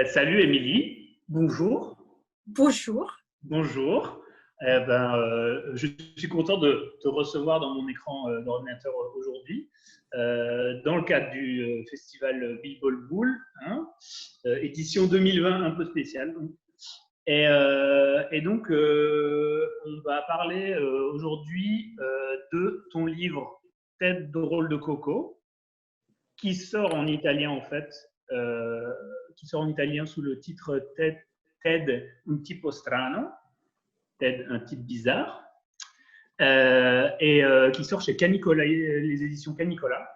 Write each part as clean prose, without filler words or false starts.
Salut Émilie, bonjour. Bonjour. Bonjour. Je suis content de te recevoir dans mon écran d'ordinateur aujourd'hui, dans le cadre du festival Bilbol Boule, hein, édition 2020 un peu spéciale. On va parler aujourd'hui de ton livre Tête de rôle de Coco, qui sort en italien en fait, qui sort en italien sous le titre Ted un tipo strano, Ted un type bizarre, qui sort chez Canicola, les éditions Canicola.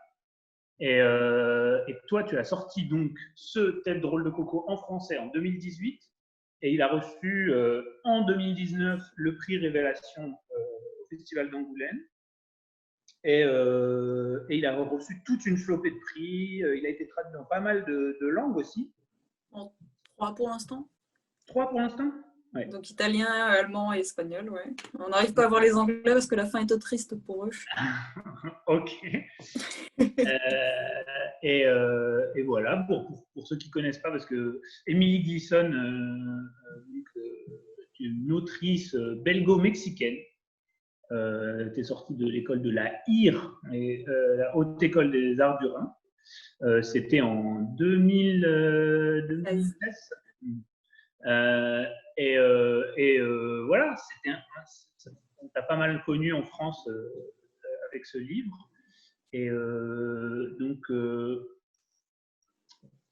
Et toi, tu as sorti donc ce Tête de rôle de Coco en français en 2018, et il a reçu en 2019 le prix Révélation au Festival d'Angoulême. Et il a reçu toute une flopée de prix. Il a été traduit dans pas mal de langues aussi. En 3 pour l'instant. 3 pour l'instant. Ouais. Donc italien, allemand et espagnol, ouais. On n'arrive pas à voir les anglais parce que la fin est triste pour eux. Ok. Et voilà, pour ceux qui ne connaissent pas, parce que Emily Gleeson, une autrice belgo-mexicaine, était sortie de l'école de la IR, la Haute École des Arts du Rhin. C'était en 2016. Voilà, on t'a pas mal connu en France avec ce livre.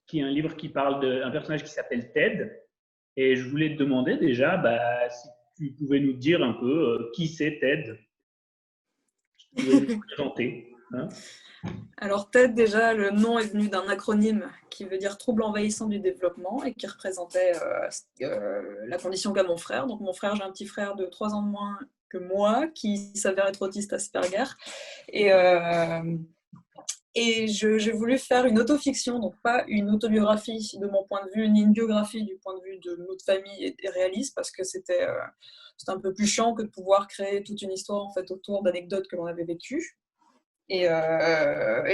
Qui est un livre qui parle d'un personnage qui s'appelle Ted. Et je voulais te demander déjà si tu pouvais nous dire un peu qui c'est Ted. Tu pouvais nous présenter. Hein? Alors TED, déjà, le nom est venu d'un acronyme qui veut dire trouble envahissant du développement et qui représentait la condition qu'a mon frère. Donc mon frère, j'ai un petit frère de 3 ans de moins que moi qui s'avère être autiste Asperger. Et j'ai voulu faire une autofiction, donc pas une autobiographie de mon point de vue, ni une biographie du point de vue de notre famille et réaliste, parce que c'était un peu plus chiant que de pouvoir créer toute une histoire en fait, autour d'anecdotes que l'on avait vécues. Et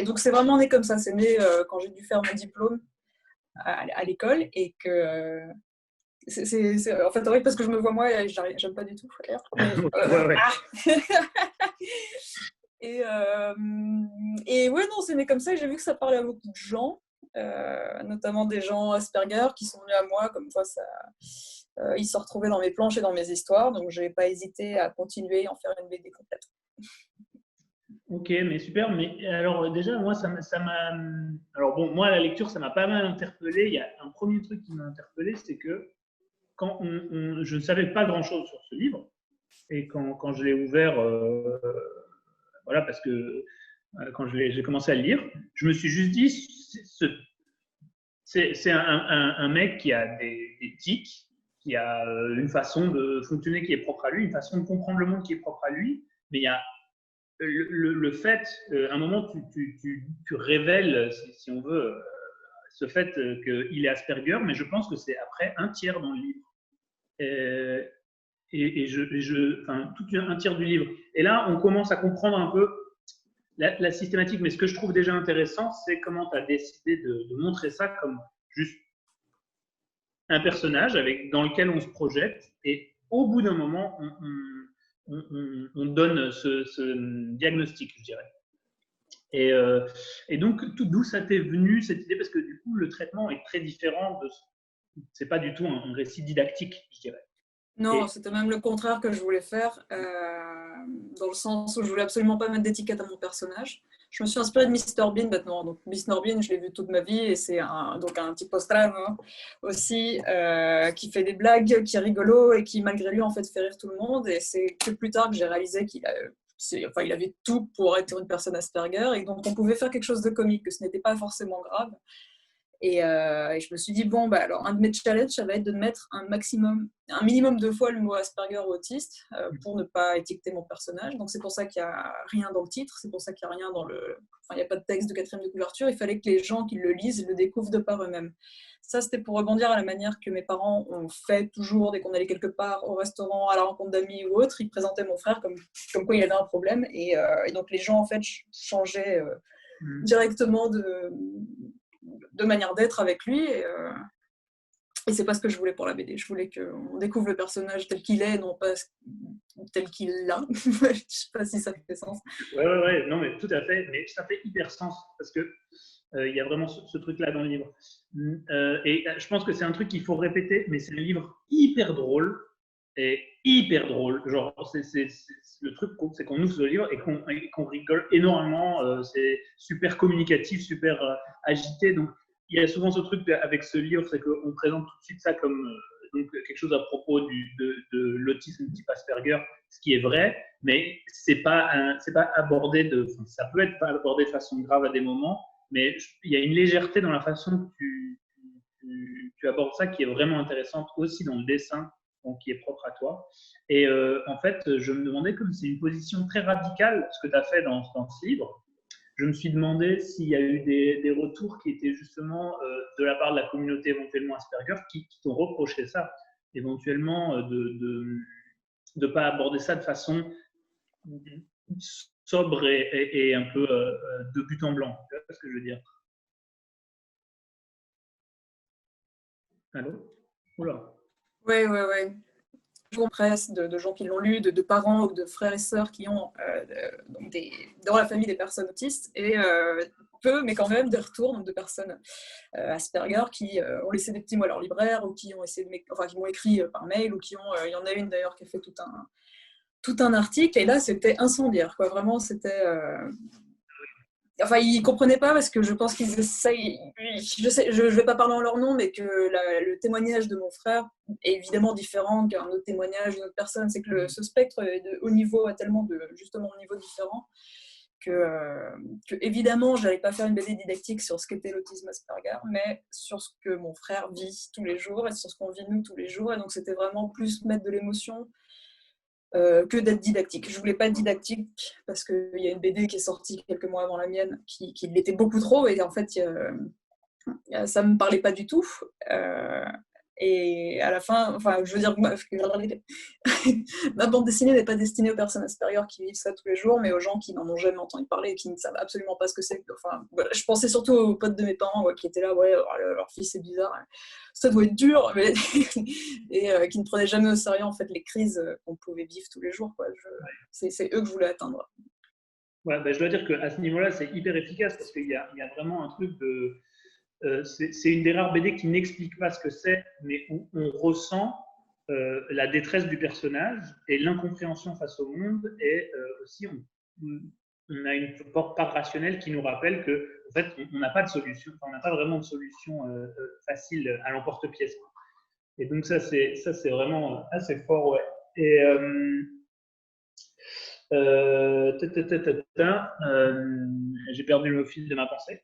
donc c'est vraiment né comme ça, c'est né quand j'ai dû faire mon diplôme à l'école et que c'est en fait horrible parce que je me vois moi et j'aime pas du tout d'ailleurs. Ouais. Et ouais, non, c'est né comme ça et j'ai vu que ça parlait à beaucoup de gens, notamment des gens Asperger qui sont venus à moi, comme quoi ils se retrouvaient dans mes planches et dans mes histoires, donc je n'ai pas hésité à continuer à en faire une BD complète. Ok, mais super. Mais alors déjà, moi, ça m'a. Alors bon, moi, la lecture, ça m'a pas mal interpellé. Il y a un premier truc qui m'a interpellé, c'est que quand je ne savais pas grand-chose sur ce livre, et quand je l'ai ouvert, voilà, parce que quand j'ai commencé à le lire, je me suis juste dit, c'est un mec qui a des tics, qui a une façon de fonctionner qui est propre à lui, une façon de comprendre le monde qui est propre à lui, mais il y a le fait, à un moment, tu révèles, si on veut, ce fait qu'il est Asperger, mais je pense que c'est après un tiers dans le livre. Tout un tiers du livre. Et là, on commence à comprendre un peu la systématique. Mais ce que je trouve déjà intéressant, c'est comment tu as décidé de montrer ça comme juste un personnage dans lequel on se projette. Et au bout d'un moment, on donne ce diagnostic, je dirais. Et donc, d'où ça t'est venu cette idée? Parce que du coup, le traitement est très différent. C'est pas du tout un récit didactique, je dirais. Non, c'était même le contraire que je voulais faire, dans le sens où je voulais absolument pas mettre d'étiquette à mon personnage. Je me suis inspirée de Mr Bean maintenant. Donc Mr Bean, je l'ai vu toute ma vie et c'est un type strano aussi qui fait des blagues, qui est rigolo et qui malgré lui en fait fait rire tout le monde. Et c'est que plus tard que j'ai réalisé qu'il avait tout pour être une personne Asperger et donc on pouvait faire quelque chose de comique, que ce n'était pas forcément grave. Et je me suis dit, bon, alors un de mes challenges, ça va être de mettre un minimum de fois le mot Asperger ou autiste pour ne pas étiqueter mon personnage. Donc c'est pour ça qu'il n'y a rien dans le titre, c'est pour ça qu'il n'y a rien il n'y a pas de texte de 4e de couverture. Il fallait que les gens qui le lisent le découvrent de par eux-mêmes. Ça, c'était pour rebondir à la manière que mes parents ont fait toujours dès qu'on allait quelque part, au restaurant, à la rencontre d'amis ou autre. Ils présentaient mon frère comme quoi il avait un problème. Et donc les gens, en fait, changeaient directement de manière d'être avec lui. Et c'est pas ce que je voulais pour la BD. Je voulais qu'on découvre le personnage tel qu'il est, non pas tel qu'il l'a. Je sais pas si ça fait sens. Ouais, non, mais tout à fait. Mais ça fait hyper sens parce que il y a vraiment ce truc-là dans le livre. Et je pense que c'est un truc qu'il faut répéter, mais c'est un livre hyper drôle. Et hyper drôle. Genre, le truc, c'est qu'on ouvre ce livre et qu'on rigole énormément. C'est super communicatif, super agité. Donc, il y a souvent ce truc avec ce livre, c'est qu'on présente tout de suite ça comme donc, quelque chose à propos de l'autisme type Asperger, ce qui est vrai, mais c'est pas abordé ça peut être pas abordé de façon grave à des moments, mais il y a une légèreté dans la façon que tu abordes ça qui est vraiment intéressante aussi dans le dessin, donc qui est propre à toi. Et en fait, je me demandais, comme c'est une position très radicale, ce que tu as fait dans ce livre, je me suis demandé s'il y a eu des retours qui étaient justement de la part de la communauté éventuellement Asperger qui t'ont reproché ça, éventuellement de ne pas aborder ça de façon sobre et un peu de but en blanc. Tu vois ce que je veux dire? Allô? Oula. Ouais. Presse de gens qui l'ont lu, de parents ou de frères et sœurs qui ont donc dans la famille des personnes autistes, et peu, mais quand même des retours donc de personnes Asperger qui ont laissé des petits mots à leur libraire ou qui ont essayé qui m'ont écrit par mail, ou qui ont, il y en a une d'ailleurs qui a fait tout un article, et là c'était incendiaire, quoi. Vraiment, c'était enfin, ils ne comprenaient pas, parce que je pense qu'ils essayent. Je ne vais pas parler en leur nom, mais que le témoignage de mon frère est évidemment différent qu'un autre témoignage d'une autre personne. C'est que ce spectre de haut niveau a tellement justement de niveaux différents que évidemment, je n'allais pas faire une BD didactique sur ce qu'était l'autisme Asperger, mais sur ce que mon frère vit tous les jours et sur ce qu'on vit nous tous les jours. Et donc, c'était vraiment plus mettre de l'émotion que d'être didactique. Je voulais pas être didactique parce qu'il y a une BD qui est sortie quelques mois avant la mienne qui l'était beaucoup trop, et en fait ça me parlait pas du tout. Et à la fin, enfin, je veux dire, ma bande dessinée n'est pas destinée aux personnes Asperger qui vivent ça tous les jours, mais aux gens qui n'en ont jamais entendu parler et qui ne savent absolument pas ce que c'est. Enfin, voilà, je pensais surtout aux potes de mes parents, qui étaient là, ouais, leur fils c'est bizarre, ça doit être dur, mais et qui ne prenaient jamais au sérieux en fait les crises qu'on pouvait vivre tous les jours, quoi. C'est eux que je voulais atteindre. Ouais, je dois dire qu'à ce niveau-là, c'est hyper efficace parce qu'il y a vraiment un truc de. C'est une des rares BD qui n'explique pas ce que c'est, mais où on ressent la détresse du personnage et l'incompréhension face au monde, et aussi on a une part rationnelle qui nous rappelle que en fait, on n'a pas de solution, on n'a pas vraiment de solution facile à l'emporte-pièce. Et donc ça c'est vraiment assez fort, ouais. Et j'ai perdu le fil de ma pensée.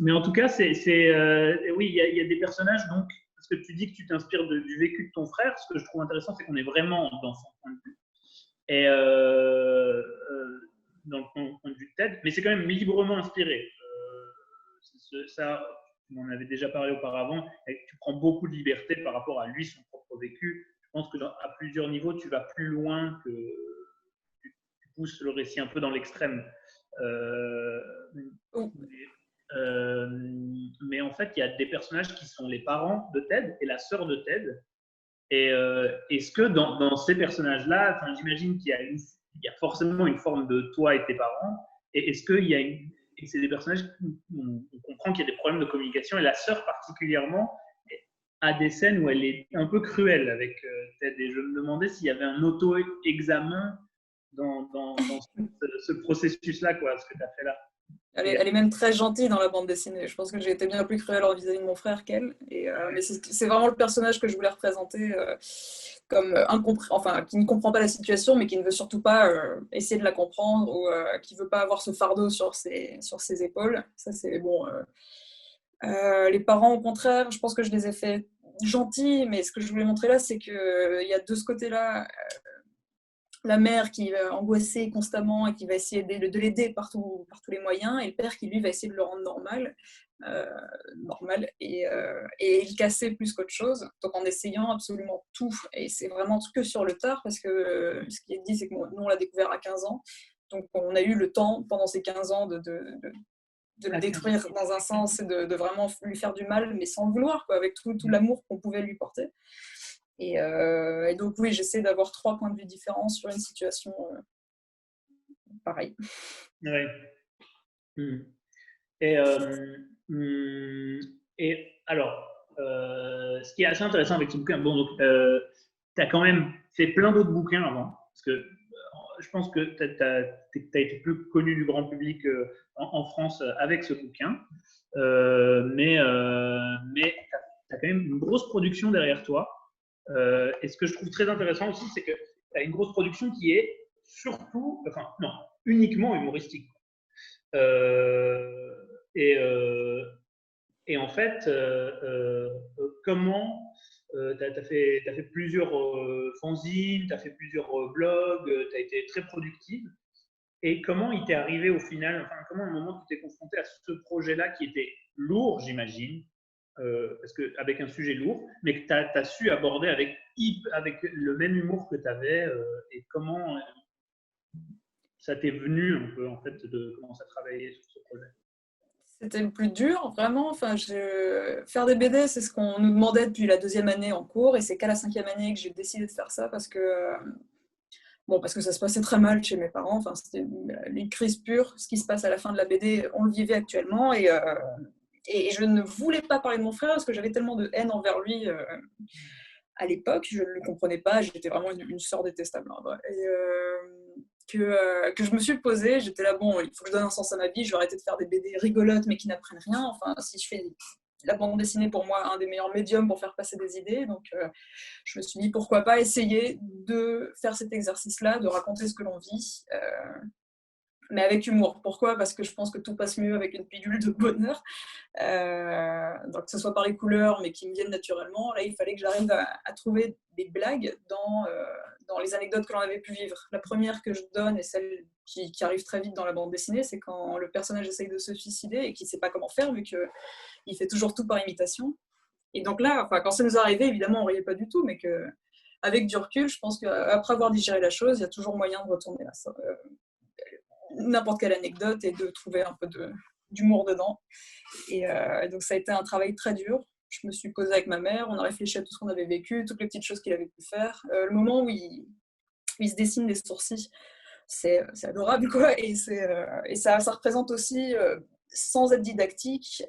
Mais en tout cas, oui, il y a des personnages, donc, parce que tu dis que tu t'inspires du vécu de ton frère. Ce que je trouve intéressant, c'est qu'on est vraiment dans son point de vue. Et dans le point de vue de Ted, mais c'est quand même librement inspiré. Ça, on en avait déjà parlé auparavant, et tu prends beaucoup de liberté par rapport à lui, son propre vécu. Je pense que à plusieurs niveaux, tu vas plus loin que tu pousses le récit un peu dans l'extrême. Mais en fait, il y a des personnages qui sont les parents de Ted et la sœur de Ted. Et est-ce que dans ces personnages-là, j'imagine qu'il y a forcément une forme de toi et tes parents. Et est-ce qu'il y a et c'est des personnages où on comprend qu'il y a des problèmes de communication, et la sœur particulièrement a des scènes où elle est un peu cruelle avec Ted. Et je me demandais s'il y avait un auto-examen dans ce processus-là, quoi, ce que tu as fait là. Elle est même très gentille dans la bande dessinée. Je pense que j'ai été bien plus cruelle vis-à-vis de mon frère qu'elle. Mais c'est vraiment le personnage que je voulais représenter comme qui ne comprend pas la situation, mais qui ne veut surtout pas essayer de la comprendre, ou qui ne veut pas avoir ce fardeau sur ses épaules. Ça, c'est bon. Les parents, au contraire, je pense que je les ai fait gentils, mais ce que je voulais montrer là, c'est qu'il y a de ce côté-là la mère qui va angoisser constamment et qui va essayer de l'aider par tous les moyens, et le père qui lui va essayer de le rendre normal et le casser plus qu'autre chose, donc en essayant absolument tout. Et c'est vraiment que sur le tard, parce que ce qui est dit, c'est que nous on l'a découvert à 15 ans, donc on a eu le temps pendant ces 15 ans le détruire dans un sens et de vraiment lui faire du mal, mais sans le vouloir, quoi, avec tout l'amour qu'on pouvait lui porter. Et donc oui, j'essaie d'avoir 3 points de vue différents sur une situation pareille. Ouais. Et, et alors, ce qui est assez intéressant avec ce bouquin, bon, donc, tu as quand même fait plein d'autres bouquins avant, parce que je pense que tu as été plus connu du grand public en France avec ce bouquin, mais tu as quand même une grosse production derrière toi. Et ce que je trouve très intéressant aussi, c'est que tu as une grosse production qui est surtout, enfin, non, uniquement humoristique. Et, en fait, comment tu as fait plusieurs fanzines, tu as fait plusieurs blogs, tu as été très productive. Et comment il t'est arrivé au final, enfin, comment à un moment tu t'es confronté à ce projet-là qui était lourd, j'imagine, parce qu'avec un sujet lourd, mais que tu as su aborder avec le même humour que tu avais, et comment ça t'est venu un peu en fait de commencer à travailler sur ce projet? C'était le plus dur, vraiment. Enfin, faire des BD, c'est ce qu'on nous demandait depuis la 2e année en cours, et c'est qu'à la 5e année que j'ai décidé de faire ça parce que, parce que ça se passait très mal chez mes parents. Enfin, c'était une crise pure. Ce qui se passe à la fin de la BD, on le vivait actuellement, et je ne voulais pas parler de mon frère parce que j'avais tellement de haine envers lui à l'époque. Je ne le comprenais pas. J'étais vraiment une sœur détestable. Hein, et que je me suis posée, j'étais là, bon, il faut que je donne un sens à ma vie, je vais arrêter de faire des BD rigolotes mais qui n'apprennent rien. Enfin, si je fais la bande dessinée, pour moi, un des meilleurs médiums pour faire passer des idées. Donc, je me suis dit, pourquoi pas essayer de faire cet exercice-là, de raconter ce que l'on vit, mais avec humour. Pourquoi ? Parce que je pense que tout passe mieux avec une pilule de bonheur. Donc, que ce soit par les couleurs, mais qui me viennent naturellement. Là, il fallait que j'arrive à trouver des blagues dans les anecdotes que l'on avait pu vivre. La première que je donne, et celle qui arrive très vite dans la bande dessinée, c'est quand le personnage essaye de se suicider et qu'il ne sait pas comment faire, vu qu'il fait toujours tout par imitation. Et donc là, quand ça nous est arrivé, évidemment, on ne riait pas du tout, mais avec du recul, je pense qu'après avoir digéré la chose, il y a toujours moyen de retourner là. N'importe quelle anecdote et de trouver un peu d'humour dedans. Et donc ça a été un travail très dur. Je me suis posée avec ma mère, on a réfléchi à tout ce qu'on avait vécu, toutes les petites choses qu'il avait pu faire. Le moment où il se dessine les sourcils, c'est adorable, quoi. Et ça représente aussi, sans être didactique,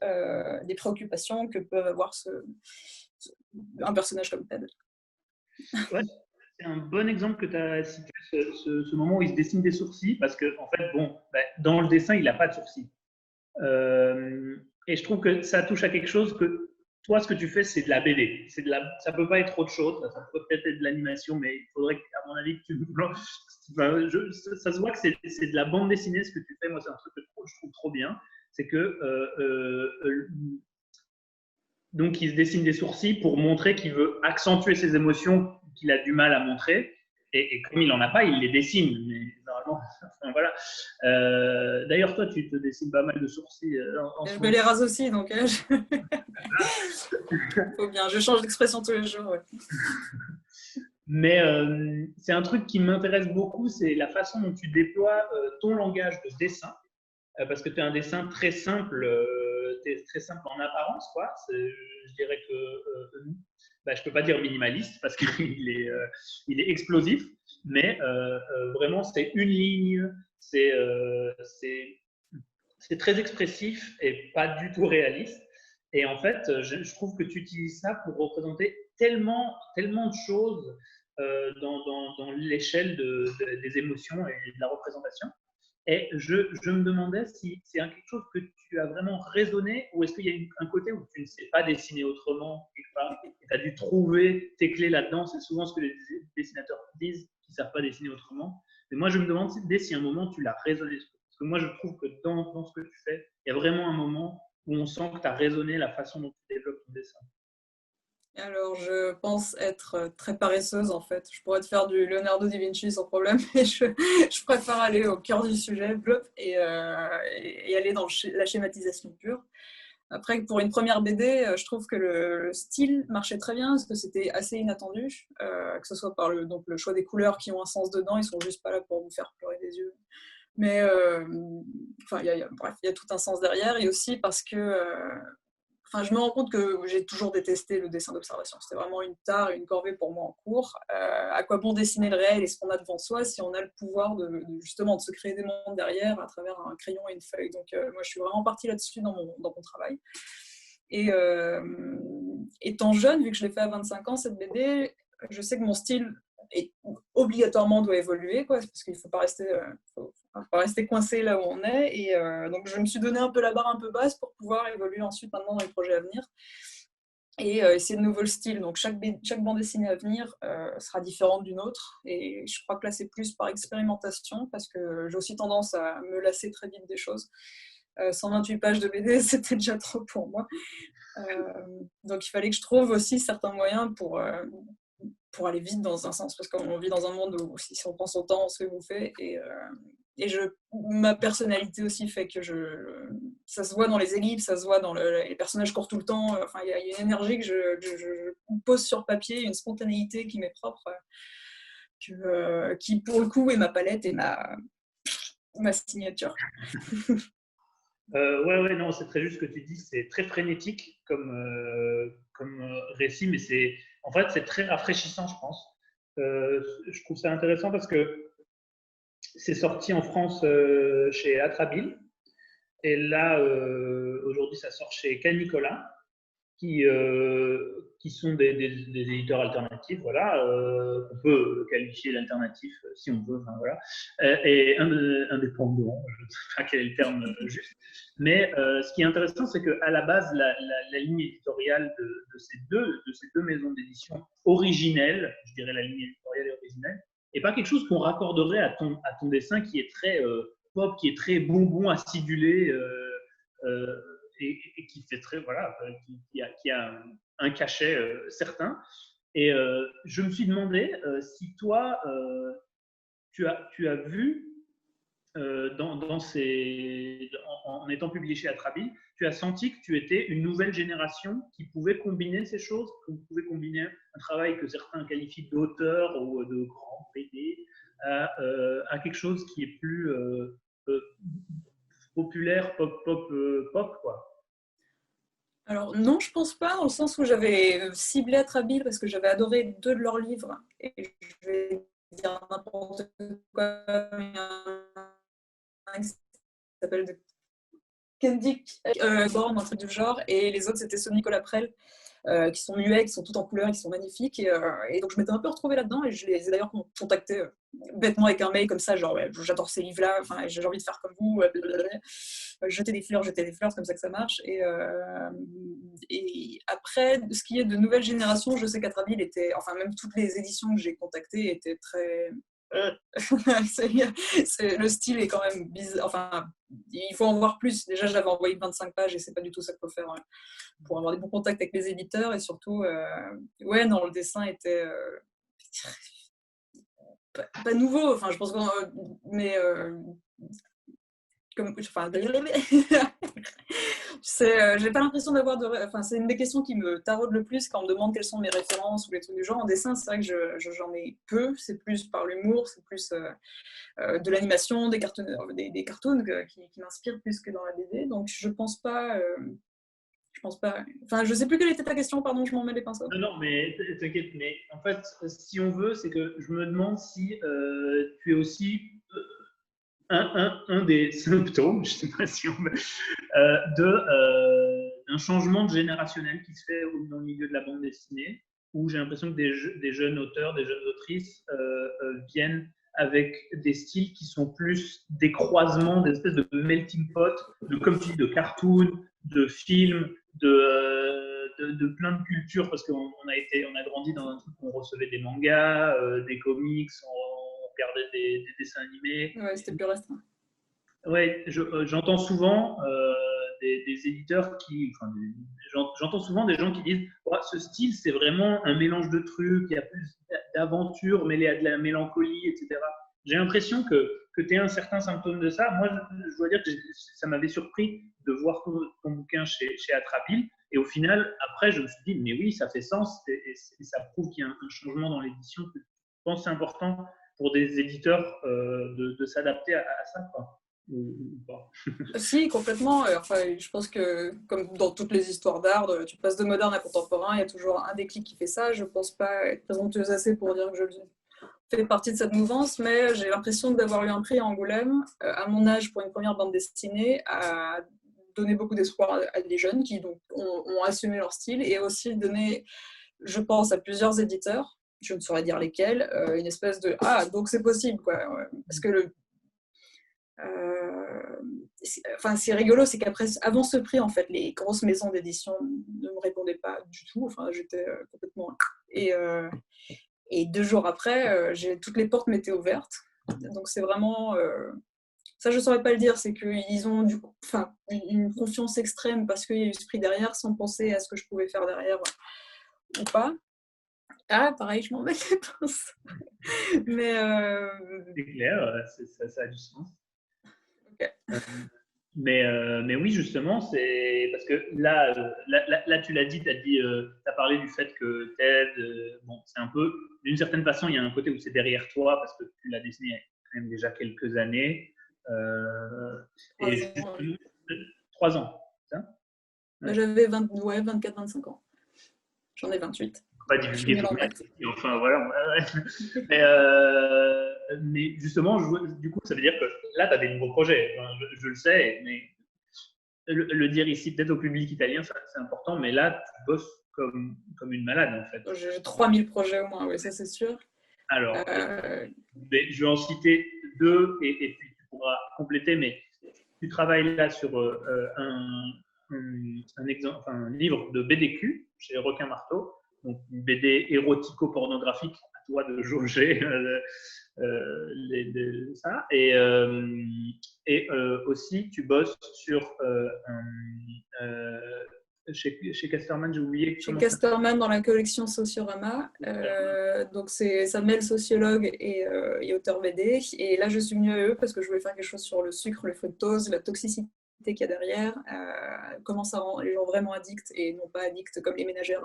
des préoccupations que peut avoir un personnage comme Ted. Ouais, c'est un bon exemple que tu as cité, ce moment où il se dessine des sourcils, parce que en fait, bon, dans le dessin, il n'a pas de sourcils. Et je trouve que ça touche à quelque chose que toi, ce que tu fais, c'est de la BD. Ça peut pas être autre chose. Ça peut peut-être être de l'animation, mais il faudrait, à mon avis, que ça se voit que c'est de la bande dessinée ce que tu fais. Moi, c'est un truc que je trouve trop bien. C'est que donc, il se dessine des sourcils pour montrer qu'il veut accentuer ses émotions qu'il a du mal à montrer. Et comme il n'en a pas, il les dessine. Mais normalement, enfin, voilà. D'ailleurs, toi, tu te dessines pas mal de sourcils. Je me les rase aussi, donc faut bien. Je change d'expression tous les jours. Ouais. Mais c'est un truc qui m'intéresse beaucoup, c'est la façon dont tu déploies ton langage de dessin. Parce que tu as un dessin très simple, très simple en apparence, quoi. Je dirais que je peux pas dire minimaliste parce qu'il est explosif, mais vraiment c'est une ligne, c'est très expressif et pas du tout réaliste. Et en fait, je trouve que tu utilises ça pour représenter tellement de choses dans l'échelle des émotions et de la représentation. Et je me demandais si c'est quelque chose que tu as vraiment raisonné ou est-ce qu'il y a un côté où tu ne sais pas dessiner autrement quelque part et tu as dû trouver tes clés là-dedans. C'est souvent ce que les dessinateurs disent, qu'ils ne savent pas dessiner autrement. Mais moi, je me demande si à un moment tu l'as raisonné. Parce que moi, je trouve que dans ce que tu fais, il y a vraiment un moment où on sent que tu as raisonné la façon dont tu développes ton dessin. Alors, je pense être très paresseuse, en fait. Je pourrais te faire du Leonardo da Vinci sans problème, mais je préfère aller au cœur du sujet et aller dans la schématisation pure. Après, pour une première BD, je trouve que le style marchait très bien, parce que c'était assez inattendu, que ce soit par le choix des couleurs qui ont un sens dedans, ils sont juste pas là pour vous faire pleurer des yeux. Mais enfin, bref, il y a tout un sens derrière, et aussi parce que enfin, je me rends compte que j'ai toujours détesté le dessin d'observation. C'était vraiment une tare et une corvée pour moi en cours. À quoi bon dessiner le réel et ce qu'on a devant soi si on a le pouvoir justement de se créer des mondes derrière à travers un crayon et une feuille. Donc moi, je suis vraiment partie là-dessus dans mon travail. Et étant jeune, vu que je l'ai fait à 25 ans, cette BD, je sais que mon style obligatoirement doit évoluer, quoi, parce qu'il ne faut pas rester coincé là où on est. Et donc, je me suis donné un peu la barre un peu basse pour pouvoir évoluer ensuite maintenant dans les projets à venir et essayer de nouveaux styles. Donc, chaque bande dessinée à venir sera différente d'une autre. Et je crois que là, c'est plus par expérimentation parce que j'ai aussi tendance à me lasser très vite des choses. 128 pages de BD, c'était déjà trop pour moi. Donc, il fallait que je trouve aussi certains moyens pour aller vite dans un sens, parce qu'on vit dans un monde où si on prend son temps, on se fait bouffer. Et ma personnalité aussi fait que ça se voit dans les ellipses, ça se voit dans les personnages courent tout le temps. Enfin, il y a une énergie que je pose sur papier, une spontanéité qui m'est propre, qui pour le coup est ma palette et ma signature. Ouais, non, c'est très juste ce que tu dis. C'est très frénétique comme récit, mais en fait, c'est très rafraîchissant, je pense. Je trouve ça intéressant parce que c'est sorti en France chez Atrabile. Et là, aujourd'hui, ça sort chez Canicola, qui sont des éditeurs alternatifs, voilà, on peut qualifier d'alternatif si on veut, enfin, voilà, et indépendant, je ne sais pas quel est le terme juste. Mais ce qui est intéressant, c'est qu'à la base, la ligne éditoriale de ces deux maisons d'édition originelles, je dirais la ligne éditoriale est originelle, n'est pas quelque chose qu'on raccorderait à ton dessin qui est très pop, qui est très bonbon acidulé, et qui fait très voilà, qui a un cachet certain. Et je me suis demandé si toi tu as vu en étant publié chez Atrabile, tu as senti que tu étais une nouvelle génération qui pouvait combiner ces choses, qui pouvait combiner un travail que certains qualifient d'auteur ou de grand BD à quelque chose qui est plus populaire, pop, quoi. Alors non, je pense pas, dans le sens où j'avais ciblé Atrabile parce que j'avais adoré 2 de leurs livres, et je vais dire n'importe quoi, mais un qui s'appelle The Kendick Born, un truc du genre, et les autres c'était ceux de Nicolas Prel, qui sont muets, qui sont tout en couleurs, qui sont magnifiques. Et donc je m'étais un peu retrouvée là-dedans, et je les ai d'ailleurs contactés bêtement avec un mail comme ça, genre ouais, j'adore ces livres-là, j'ai envie de faire comme vous, jeter des fleurs, c'est comme ça que ça marche. Et après, ce qui est de nouvelle génération, je sais qu'Atrabile était, enfin même toutes les éditions que j'ai contactées étaient très... le style est quand même bizarre, enfin il faut en voir plus. Déjà j'avais envoyé 25 pages et c'est pas du tout ça qu'il faut faire pour avoir des bons contacts avec les éditeurs. Et surtout ouais, non, le dessin était pas nouveau, enfin je pense que mais comme, enfin, j'ai pas l'impression d'avoir enfin, c'est une des questions qui me taraude le plus quand on me demande quelles sont mes références ou les trucs du genre. En dessin, c'est vrai que j'en ai peu, c'est plus par l'humour, c'est plus de l'animation, des cartoons qui m'inspirent plus que dans la BD. Donc je pense pas. Enfin, je sais plus quelle était ta question, pardon, je m'en mets les pinceaux. Non, mais t'inquiète, mais en fait, si on veut, c'est que je me demande si tu es aussi un des symptômes, je ne sais pas si on veut, d'un changement de générationnel qui se fait dans le milieu de la bande dessinée, où j'ai l'impression que des jeunes auteurs, des jeunes autrices viennent avec des styles qui sont plus des croisements, des espèces de melting pot, comme tu dis, de cartoons, de films, de plein de cultures, parce qu'on a grandi dans un truc où on recevait des mangas, des comics, on regardait des dessins animés. Ouais, c'était plus restreint. Ouais, j'entends souvent des éditeurs j'entends souvent des gens qui disent oh, ce style c'est vraiment un mélange de trucs, il y a plus d'aventure mêlée à de la mélancolie, etc. J'ai l'impression que tu es un certain symptôme de ça. Moi, je dois dire que ça m'avait surpris de voir ton bouquin chez Atrabile. Et au final, après, je me suis dit, mais oui, ça fait sens et ça prouve qu'il y a un changement dans l'édition. Je pense que c'est important pour des éditeurs de s'adapter à ça, quoi. Ou pas. Si, complètement. Enfin, je pense que, comme dans toutes les histoires d'art, tu passes de moderne à contemporain, il y a toujours un déclic qui fait ça. Je ne pense pas être présomptueuse assez pour dire que je fais partie de cette mouvance, mais j'ai l'impression d'avoir eu un prix à Angoulême, à mon âge, pour une première bande dessinée, à donner beaucoup d'espoir à des jeunes qui donc, ont assumé leur style et aussi donné, je pense, à plusieurs éditeurs, je ne saurais dire lesquels, une espèce de « Ah, donc c'est possible !» quoi. Parce que c'est rigolo, c'est qu'après, avant ce prix, en fait, les grosses maisons d'édition ne me répondaient pas du tout. Enfin, j'étais complètement... Et 2 jours après, toutes les portes m'étaient ouvertes. Donc c'est vraiment... ça, je ne saurais pas le dire, c'est qu'ils ont une confiance extrême parce qu'il y a eu ce prix derrière, sans penser à ce que je pouvais faire derrière ou pas. Ah, pareil, je m'en mets les pinces. Mais c'est clair, ça a du sens. Okay. Mais oui, justement, c'est parce que là tu l'as dit, t'as parlé du fait que TED, bon, c'est un peu, d'une certaine façon, il y a un côté où c'est derrière toi parce que tu l'as dessiné il y a quand même déjà quelques années. Et justement, 3 ans, c'est ça? Ouais. J'avais 24-25 ans. J'en ai 28. Pas divulguer tout le monde. Enfin, voilà. Mais justement, du coup, ça veut dire que là, tu as des nouveaux projets. Enfin, je le sais, mais le dire ici, peut-être au public italien, c'est important. Mais là, tu bosses comme une malade, en fait. J'ai 3000 projets au moins, oui, ça c'est sûr. Alors, je vais en citer 2 et puis tu pourras compléter. Mais tu travailles là sur un livre de BDQ chez Requin Marteau. Donc une BD érotico-pornographique, à toi de jauger ça. Et aussi, tu bosses sur chez Casterman, j'ai oublié. Chez Casterman, dans la collection Sociorama. Donc ça mêle sociologue et auteur BD. Et là, je suis venue à eux parce que je voulais faire quelque chose sur le sucre, le fructose, la toxicité qu'il y a derrière, comment ça rend les gens vraiment addicts et non pas addicts comme les ménagères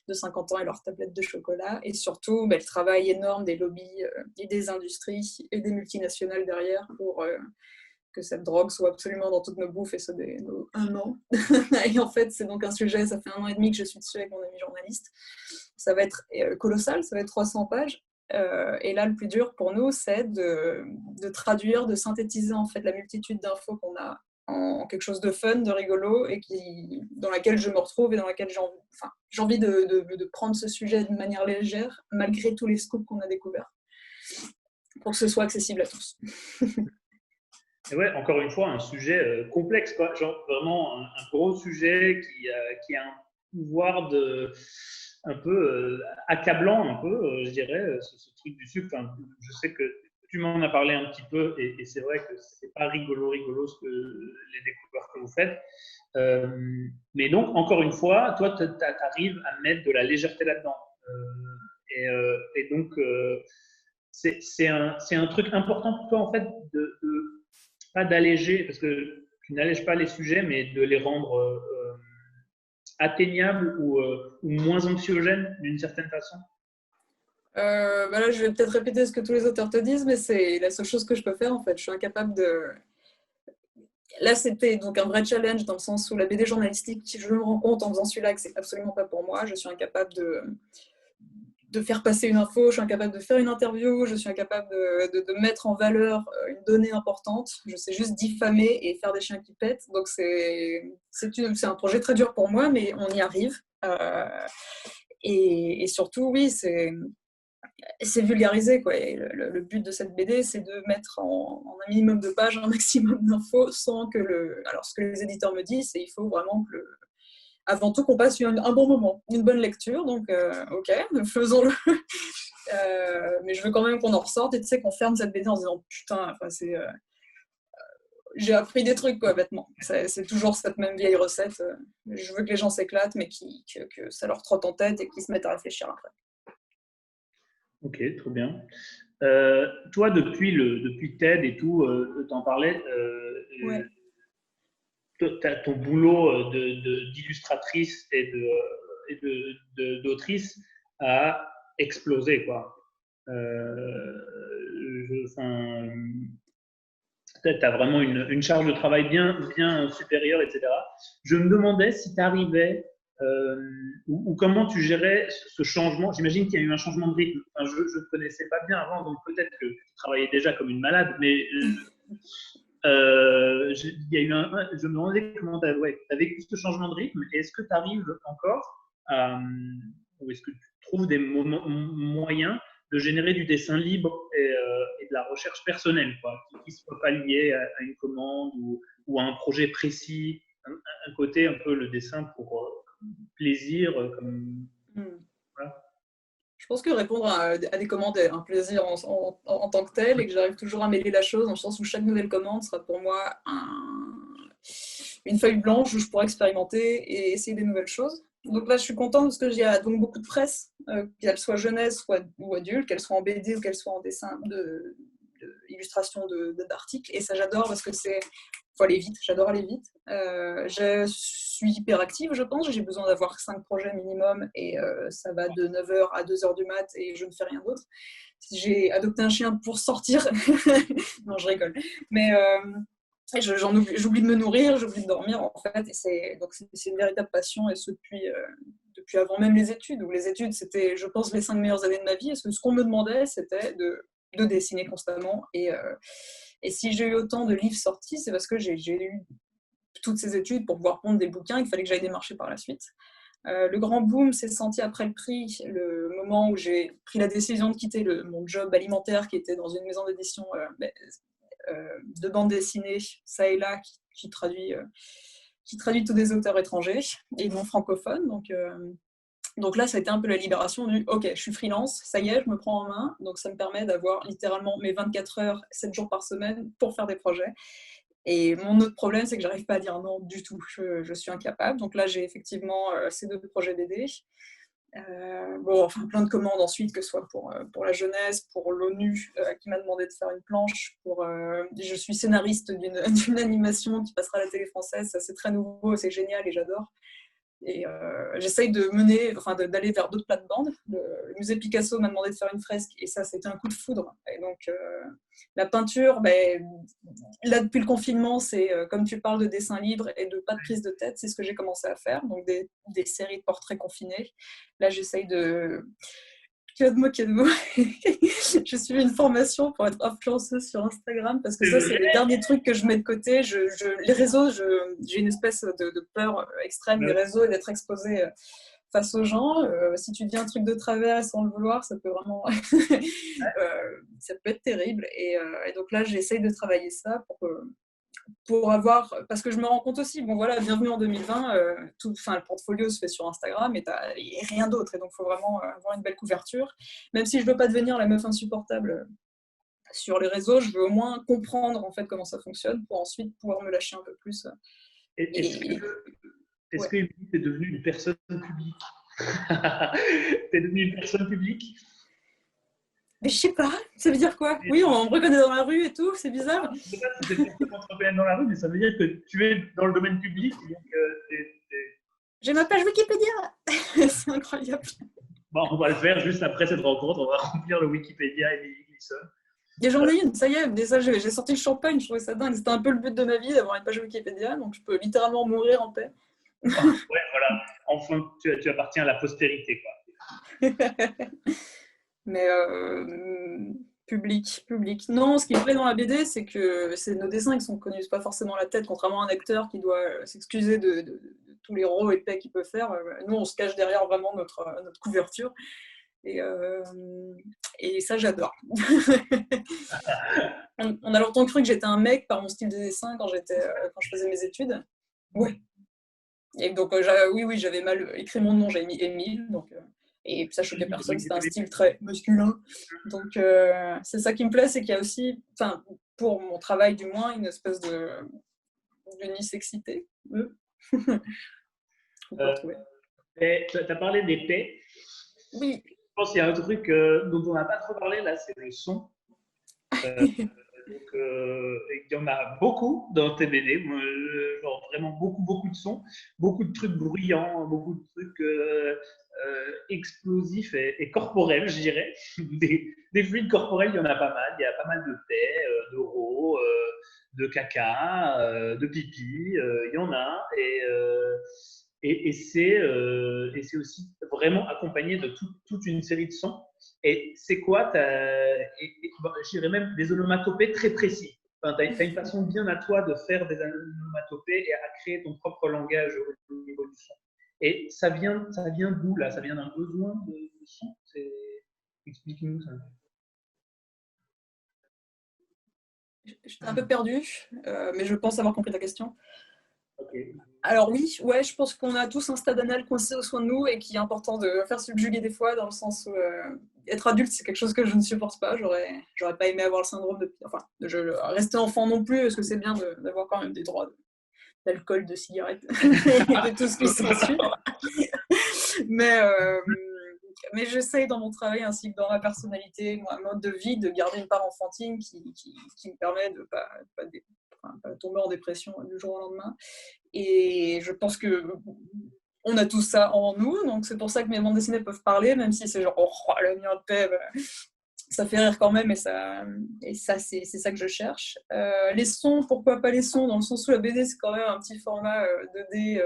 de 50 ans et leurs tablettes de chocolat. Et surtout, le travail énorme des lobbies et des industries et des multinationales derrière pour que cette drogue soit absolument dans toutes nos bouffes et ça dès 1 an. Et en fait, c'est donc un sujet, ça fait 1 an et demi que je suis dessus avec mon ami journaliste. Ça va être colossal, ça va être 300 pages. Et là, le plus dur pour nous, c'est de traduire, de synthétiser en fait la multitude d'infos qu'on a en quelque chose de fun, de rigolo, et dans laquelle je me retrouve et dans laquelle j'ai envie de prendre ce sujet de manière légère, malgré tous les scoops qu'on a découverts, pour que ce soit accessible à tous. Et ouais, encore une fois, un sujet complexe, quoi. Genre vraiment un gros sujet qui a un pouvoir un peu accablant, un peu, je dirais, ce truc du sucre. Enfin, je sais que tu m'en as parlé un petit peu et c'est vrai que c'est pas rigolo les découvertes que vous faites. Mais donc, encore une fois, toi, tu arrives à mettre de la légèreté là-dedans. Et donc, c'est un truc important pour toi, en fait, pas d'alléger, parce que tu n'allèges pas les sujets, mais de les rendre atteignables ou moins anxiogènes d'une certaine façon. Là, je vais peut-être répéter ce que tous les auteurs te disent, mais c'est la seule chose que je peux faire en fait. Je suis incapable de. Là, c'était donc un vrai challenge dans le sens où la BD journalistique, je me rends compte en faisant celui-là que c'est absolument pas pour moi. Je suis incapable de faire passer une info, je suis incapable de faire une interview, je suis incapable de mettre en valeur une donnée importante. Je sais juste diffamer et faire des chiens qui pètent. Donc c'est un projet très dur pour moi, mais on y arrive. Et surtout, oui, c'est vulgarisé, quoi. Et le but de cette BD, c'est de mettre en un minimum de pages un maximum d'infos sans que Alors, ce que les éditeurs me disent, c'est qu'il faut vraiment que avant tout qu'on passe un bon moment, une bonne lecture. Donc, ok, faisons-le. Mais je veux quand même qu'on en ressorte et tu sais qu'on ferme cette BD en se disant putain, j'ai appris des trucs, quoi, bêtement. C'est toujours cette même vieille recette. Je veux que les gens s'éclatent, mais que ça leur trotte en tête et qu'ils se mettent à réfléchir après. Ok, trop bien. Toi, depuis TED et tout, t'en parlais, Ouais. ton boulot d'illustratrice et d'autrice a explosé, quoi. enfin, tu as vraiment une charge de travail bien supérieure, etc. Je me demandais si tu arrivais ou comment tu gérais ce changement. J'imagine qu'il y a eu un changement de rythme. Enfin, je ne te connaissais pas bien avant, donc peut-être que tu travaillais déjà comme une malade, mais il y a eu je me demandais comment tu as vécu ce changement de rythme. Et est-ce que tu arrives encore ou est-ce que tu trouves des moyens de générer du dessin libre et de la recherche personnelle, quoi, qui ne soit pas lié à une commande ou à un projet précis, un côté un peu le dessin pour plaisir, comme voilà. Je pense que répondre à des commandes est un plaisir en tant que tel et que j'arrive toujours à mêler la chose dans le sens où chaque nouvelle commande sera pour moi une feuille blanche où je pourrais expérimenter et essayer des nouvelles choses. Donc là, je suis contente parce que j'ai donc beaucoup de presse, qu'elle soit jeunesse ou adulte, qu'elle soit en BD ou qu'elle soit en dessin illustration d'articles. Et ça, j'adore parce que faut aller vite, j'adore aller vite. Je suis hyper active, je pense. J'ai besoin d'avoir 5 projets minimum et ça va de 9h à 2h du mat et je ne fais rien d'autre. J'ai adopté un chien pour sortir. Non, je rigole. Mais j'oublie de me nourrir, j'oublie de dormir en fait. Et c'est une véritable passion et ce depuis avant même les études. Où les études, c'était, je pense, les 5 meilleures années de ma vie. Et ce qu'on me demandait, c'était de dessiner constamment. Et si j'ai eu autant de livres sortis, c'est parce que j'ai eu toutes ces études pour pouvoir prendre des bouquins, il fallait que j'aille démarcher par la suite. Le grand boom s'est senti après le prix, le moment où j'ai pris la décision de quitter mon job alimentaire qui était dans une maison d'édition de bande dessinée, ça et là, qui traduit tous des auteurs étrangers et non francophones. Donc là, ça a été un peu la libération du « Ok, je suis freelance, ça y est, je me prends en main ». Donc ça me permet d'avoir littéralement mes 24 heures, 7 jours par semaine pour faire des projets. Et mon autre problème, c'est que j'arrive pas à dire non du tout. Je suis incapable. Donc là, j'ai effectivement ces 2 projets BD. Plein de commandes ensuite, que ce soit pour la jeunesse, pour l'ONU qui m'a demandé de faire une planche. Je suis scénariste d'une animation qui passera à la télé française. Ça, c'est très nouveau, c'est génial et j'adore. Et j'essaye d'aller vers d'autres plates-bandes. Le musée Picasso m'a demandé de faire une fresque et ça, c'était un coup de foudre. Et donc, la peinture, là, depuis le confinement, c'est comme tu parles de dessin libre et de pas de prise de tête, c'est ce que j'ai commencé à faire. Donc, des séries de portraits confinés. Là, j'essaye de... Que de mots. Je suis une formation pour être influenceuse sur Instagram parce que ça, c'est les derniers trucs que je mets de côté. Les réseaux, j'ai une espèce de peur extrême des réseaux et d'être exposée face aux gens. Si tu dis un truc de travers sans le vouloir, ça peut vraiment ça peut être terrible. Et donc là, j'essaye de travailler ça pour avoir, parce que je me rends compte aussi, bienvenue en 2020, le portfolio se fait sur Instagram et rien d'autre, et donc il faut vraiment avoir une belle couverture, même si je ne veux pas devenir la meuf insupportable sur les réseaux, je veux au moins comprendre en fait comment ça fonctionne pour ensuite pouvoir me lâcher un peu plus. Est-ce que tu es devenue une personne publique? Tu es devenue une personne publique? Mais je sais pas, ça veut dire quoi? Oui, on me reconnaît dans la rue et tout, c'est bizarre. Je sais pas si c'est forcément te reconnaître dans la rue, mais ça veut dire que tu es dans le domaine public. Donc, j'ai ma page Wikipédia. C'est incroyable. Bon, on va le faire juste après cette rencontre. On va remplir le Wikipédia Emily Gleeson. Et j'en ai une, ça y est, déjà j'ai sorti le champagne, je trouvais ça dingue. C'était un peu le but de ma vie d'avoir une page Wikipédia, donc je peux littéralement mourir en paix. Ouais, voilà. Enfin, tu appartiens à la postérité, quoi. Mais public. Non, ce qui me plaît dans la BD, c'est que c'est nos dessins qui sont connus, c'est pas forcément la tête, contrairement à un acteur qui doit s'excuser de tous les rôles épais qu'il peut faire. Nous, on se cache derrière vraiment notre couverture. Et ça, j'adore. On a longtemps cru que j'étais un mec par mon style de dessin quand je faisais mes études. Ouais. Et donc, oui, j'avais mal écrit mon nom, j'avais mis Émile. Et ça choquait personne, c'était un style très masculin. Donc, c'est ça qui me plaît, c'est qu'il y a aussi, pour mon travail du moins, une espèce d'unisexité. Tu as parlé des paix. Oui. Je pense qu'il y a un truc dont on n'a pas trop parlé là, c'est le son. Il y en a beaucoup dans tes BD, genre vraiment beaucoup de sons, beaucoup de trucs bruyants, beaucoup de trucs explosif et corporel, je dirais. Des fluides corporels, il y en a pas mal. Il y a pas mal de paix, d'euro, de caca, de pipi, il y en a. Et c'est aussi vraiment accompagné de toute une série de sons. Et c'est quoi je dirais même des onomatopées très précis. Enfin, tu as une façon bien à toi de faire des onomatopées et à créer ton propre langage au niveau du son. Et ça vient d'où là? Ça vient d'un besoin de son? Explique-nous ça. J'étais un peu perdue, mais je pense avoir compris ta question. Okay. Alors oui, ouais, je pense qu'on a tous un stade anal coincé au soin de nous et qu'il est important de faire subjuguer des fois, dans le sens où être adulte, c'est quelque chose que je ne supporte pas. J'aurais pas aimé avoir le syndrome de... Enfin, rester enfant non plus, parce que c'est bien d'avoir quand même des droits d'alcool, de cigarettes et de tout ce qui s'ensuit. Mais j'essaye dans mon travail ainsi que dans ma personnalité, mon mode de vie, de garder une part enfantine qui me permet de pas tomber en dépression du jour au lendemain. Et je pense que on a tout ça en nous, donc c'est pour ça que mes bandes dessinées peuvent parler, même si c'est genre oh, la mien de paix, ça fait rire quand même, et ça c'est ça que je cherche. Les sons, pourquoi pas les sons, dans le sens où la BD c'est quand même un petit format 2D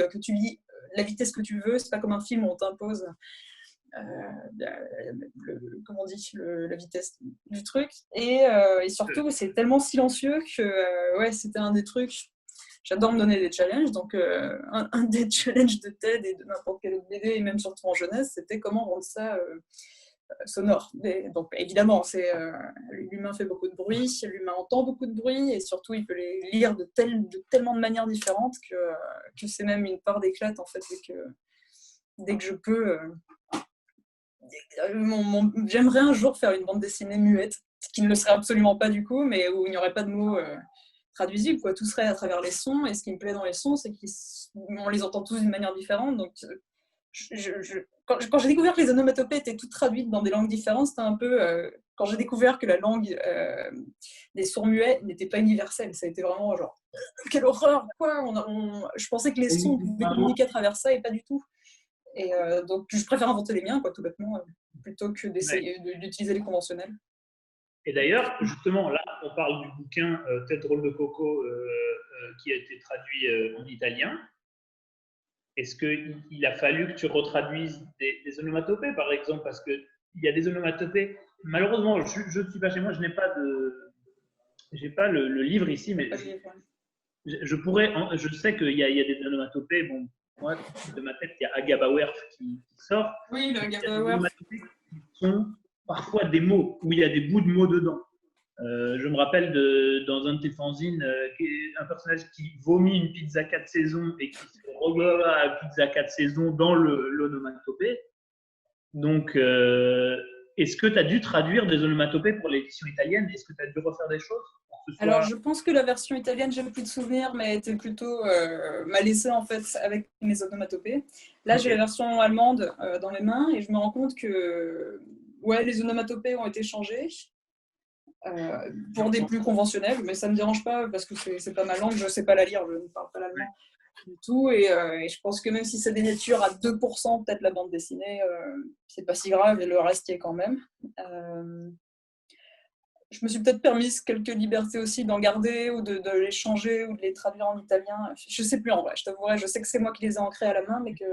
que tu lis la vitesse que tu veux, c'est pas comme un film où on t'impose comment on dit, la vitesse du truc. Et surtout, c'est tellement silencieux que ouais, c'était un des trucs. J'adore me donner des challenges, donc un des challenges de TED et de n'importe quelle autre BD, et même surtout en jeunesse, c'était comment rendre ça sonore. Donc évidemment, l'humain fait beaucoup de bruit, l'humain entend beaucoup de bruit, et surtout il peut les lire de tellement de manières différentes que c'est même une part d'éclate en fait dès que je peux. J'aimerais un jour faire une bande dessinée muette, qui ne le serait absolument pas du coup, mais où il n'y aurait pas de mots traduisibles, quoi. Tout serait à travers les sons, et ce qui me plaît dans les sons, c'est qu'on les entend tous d'une manière différente. Donc, quand j'ai découvert que les onomatopées étaient toutes traduites dans des langues différentes, c'était un peu quand j'ai découvert que la langue des sourds muets n'était pas universelle. Ça a été vraiment genre quelle horreur, quoi. Je pensais que les sons pouvaient communiquer à travers ça, et pas du tout. Et donc, je préfère inventer les miens, quoi, tout bêtement, plutôt que d'essayer d'utiliser les conventionnels. Et d'ailleurs, justement, là, on parle du bouquin Tête drôle de coco qui a été traduit en italien. Est-ce qu'il a fallu que tu retraduises des onomatopées, par exemple? Parce qu'il y a des onomatopées. Malheureusement, je ne suis pas chez moi, je n'ai pas le livre ici, mais je sais qu'il y a des onomatopées. Bon, moi, de ma tête, il y a Agabawerf qui sort. Oui, le Agabawerf. Qui sont parfois des mots, où il y a des bouts de mots dedans. Je me rappelle dans un de tes fanzines, un personnage qui vomit une pizza 4 saisons et qui se revoit à la pizza 4 saisons dans l'onomatopée. Donc, est-ce que tu as dû traduire des onomatopées pour l'édition italienne? Est-ce que tu as dû refaire des choses? Alors, je pense que la version italienne, j'ai plus de souvenirs, mais était plutôt m'a laissé en fait avec mes onomatopées. Là, j'ai la version allemande dans les mains, et je me rends compte que ouais, les onomatopées ont été changées pour des plus conventionnels, mais ça me dérange pas parce que c'est pas ma langue, je sais pas la lire, je ne parle pas l'allemand du tout, et je pense que même si ça dénature à 2% peut-être la bande dessinée, c'est pas si grave, et le reste y est quand même. Je me suis peut-être permise quelques libertés aussi d'en garder, ou de les changer, ou de les traduire en italien. Je sais plus en vrai, je t'avouerai, je sais que c'est moi qui les ai ancrés à la main, mais que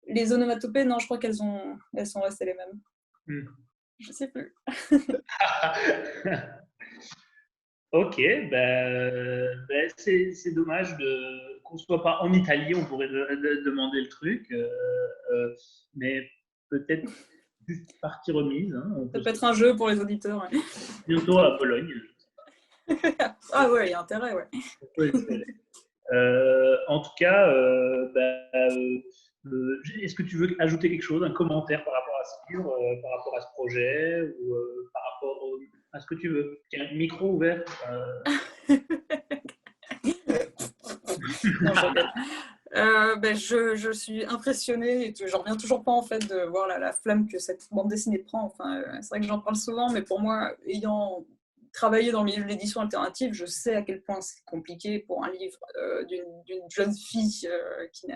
les onomatopées, non, je crois qu'elles sont restées les mêmes. Je sais plus. Ok, c'est dommage qu'on ne soit pas en Italie, on pourrait demander le truc, mais peut-être juste partie remise. Hein, ça peut être un jeu pour les auditeurs. Ouais. Bientôt à Bologne. Ah ouais, il y a intérêt, ouais. En tout cas, est-ce que tu veux ajouter quelque chose, un commentaire par rapport à ce livre, par rapport à ce projet, ou par rapport à ce que tu veux? Tiens, micro ouvert. Non, je suis impressionnée, et j'en reviens toujours pas en fait de voir la flamme que cette bande dessinée prend. Enfin, c'est vrai que j'en parle souvent, mais pour moi, ayant travaillé dans le milieu de l'édition alternative, je sais à quel point c'est compliqué pour un livre d'une jeune fille qui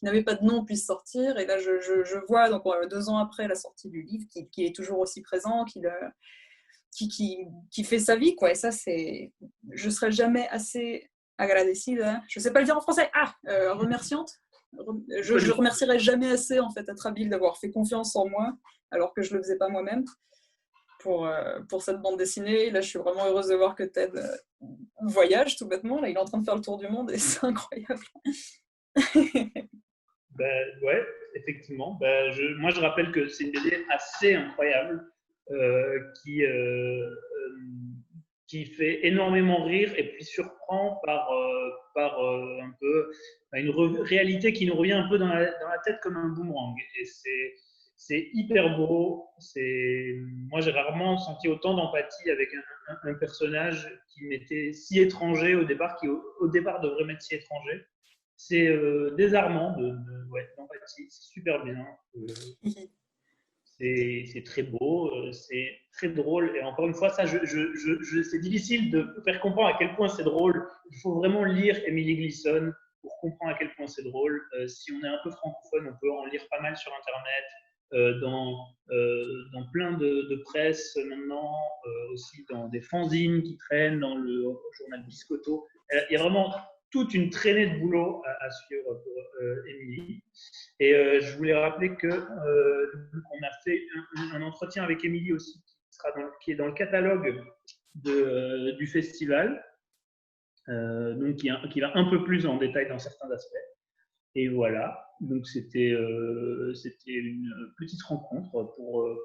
n'avait pas de nom puisse sortir. Et là, je vois, donc 2 ans après la sortie du livre, qui est toujours aussi présent, qui fait sa vie, quoi. Et ça, je serai jamais assez agradecida. Je sais pas le dire en français. Remerciante. Je remercierai jamais assez, en fait, Atrabile d'avoir fait confiance en moi, alors que je le faisais pas moi-même, pour cette bande dessinée. Là, je suis vraiment heureuse de voir que Ted voyage tout bêtement. Là, il est en train de faire le tour du monde et c'est incroyable. Ouais, effectivement. Moi, je rappelle que c'est une BD assez incroyable qui fait énormément rire et puis surprend par un peu une réalité qui nous revient un peu dans la tête comme un boomerang. Et c'est hyper beau. Moi, j'ai rarement senti autant d'empathie avec un personnage qui m'était si étranger au départ, qui au départ devrait m'être si étranger. C'est désarmant d'empathie. C'est super bien. C'est très beau, c'est très drôle. Et encore une fois, ça, c'est difficile de faire comprendre à quel point c'est drôle. Il faut vraiment lire Emily Gleeson pour comprendre à quel point c'est drôle. Si on est un peu francophone, on peut en lire pas mal sur Internet, dans plein de presse maintenant, aussi dans des fanzines qui traînent, dans le journal Biscotto. Il y a vraiment toute une traînée de boulot à suivre pour Émilie. Et je voulais rappeler qu'on a fait un entretien avec Émilie aussi, qui est dans le catalogue du festival, donc qui va un peu plus en détail dans certains aspects. Et voilà, donc c'était une petite rencontre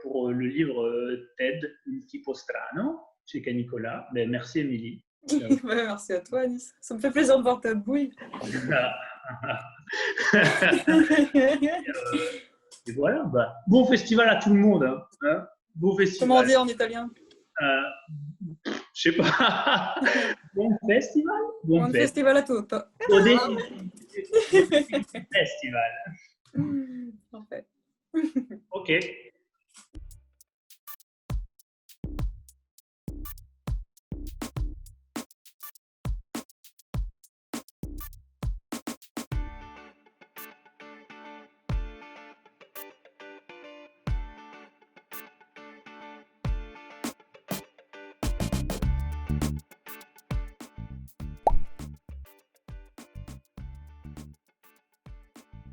pour le livre Ted, Un tipo strano, chez Canicola. Ben, merci Émilie. Merci à toi, Alice. Ça me fait plaisir de voir ta bouille. Et voilà, bon festival à tout le monde. Hein. Beau festival. Comment on dit en italien? Je sais pas. Bon festival. Buon festival a tutto. Festival. Parfait. Ok.